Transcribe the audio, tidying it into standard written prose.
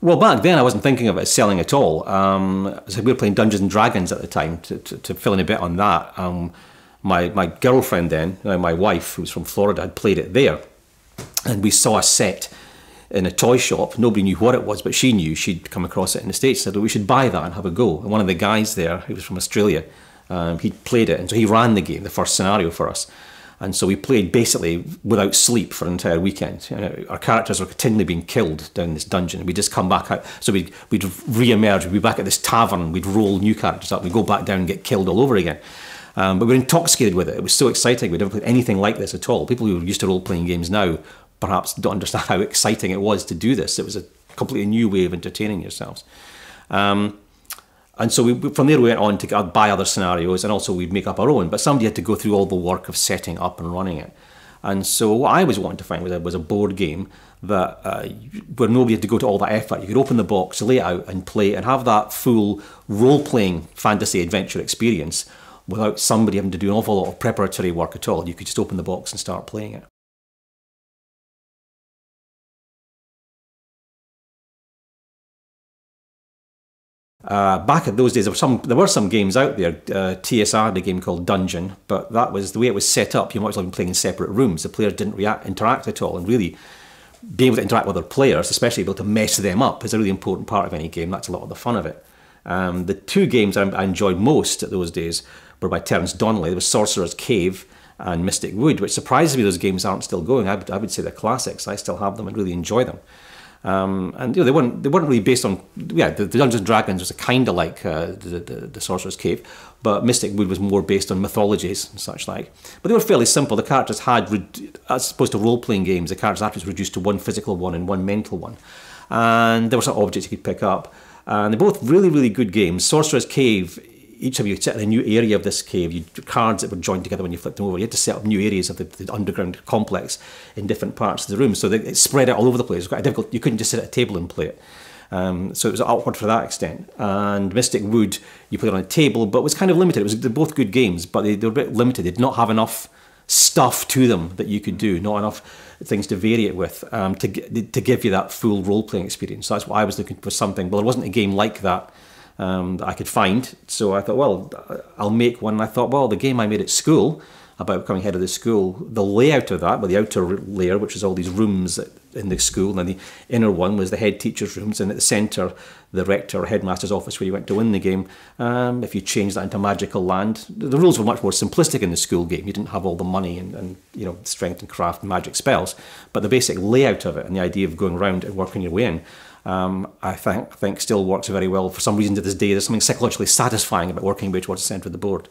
Well, back then I wasn't thinking of it as selling at all. So we were playing Dungeons and Dragons at the time. To fill in a bit on that, my girlfriend then, my wife, who was from Florida, had played it there, and we saw a set in a toy shop. Nobody knew what it was, but she knew. She'd come across it in the States. Said, "Oh, we should buy that and have a go." And one of the guys there, who was from Australia, he'd played it, and so he ran the game, the first scenario for us. And so we played basically without sleep for an entire weekend. You know, our characters were continually being killed down this dungeon. We'd just come back out. So we'd re-emerge. We'd be back at this tavern. We'd roll new characters up. We'd go back down and get killed all over again. But we were intoxicated with it. It was so exciting. We'd never played anything like this at all. People who are used to role-playing games now perhaps don't understand how exciting it was to do this. It was a completely new way of entertaining yourselves. And so from there we went on to buy other scenarios, and also we'd make up our own. But somebody had to go through all the work of setting up and running it. And so what I was wanting to find was a board game that where nobody had to go to all that effort. You could open the box, lay it out, and play, and have that full role-playing fantasy adventure experience without somebody having to do an awful lot of preparatory work at all. You could just open the box and start playing it. Back at those days, there were some games out there. TSR had a game called Dungeon, but that was the way it was set up. You might as well have been playing in separate rooms. The players didn't interact at all, and really being able to interact with other players, especially able to mess them up, is a really important part of any game. That's a lot of the fun of it. The two games I enjoyed most at those days were by Terence Donnelly. There was Sorcerer's Cave and Mystic Wood, which surprises me those games aren't still going. I would say they're classics. I still have them and really enjoy them. And you know, they weren't really based on, yeah, the Dungeons and Dragons was kind of like the Sorcerer's Cave, but Mystic Wood was more based on mythologies and such like. But they were fairly simple. The characters had, as opposed to role-playing games, the characters had reduced to one physical one and one mental one. And there were some objects you could pick up. And they're both really, really good games. Sorcerer's Cave, each of you sit in a new area of this cave. Cards that were joined together when you flipped them over. You had to set up new areas of the underground complex in different parts of the room. So it spread out all over the place. It was quite difficult. You couldn't just sit at a table and play it. So it was awkward for that extent. And Mystic Wood, you played on a table, but it was kind of limited. They're both good games, but they were a bit limited. They did not have enough stuff to them that you could do, not enough things to vary it with, to give you that full role-playing experience. So that's why I was looking for something. Well, there wasn't a game like that that I could find. So I thought, well, I'll make one. And I thought, well, the game I made at school about becoming head of the school, the layout of that, well, the outer layer, which is all these rooms in the school, and then the inner one was the head teacher's rooms, and at the centre, the rector or headmaster's office where you went to win the game. If you change that into magical land, the rules were much more simplistic in the school game. You didn't have all the money and you know, strength and craft and magic spells, but the basic layout of it and the idea of going around and working your way in, I think still works very well. For some reason to this day, there's something psychologically satisfying about working your way towards the centre of the board.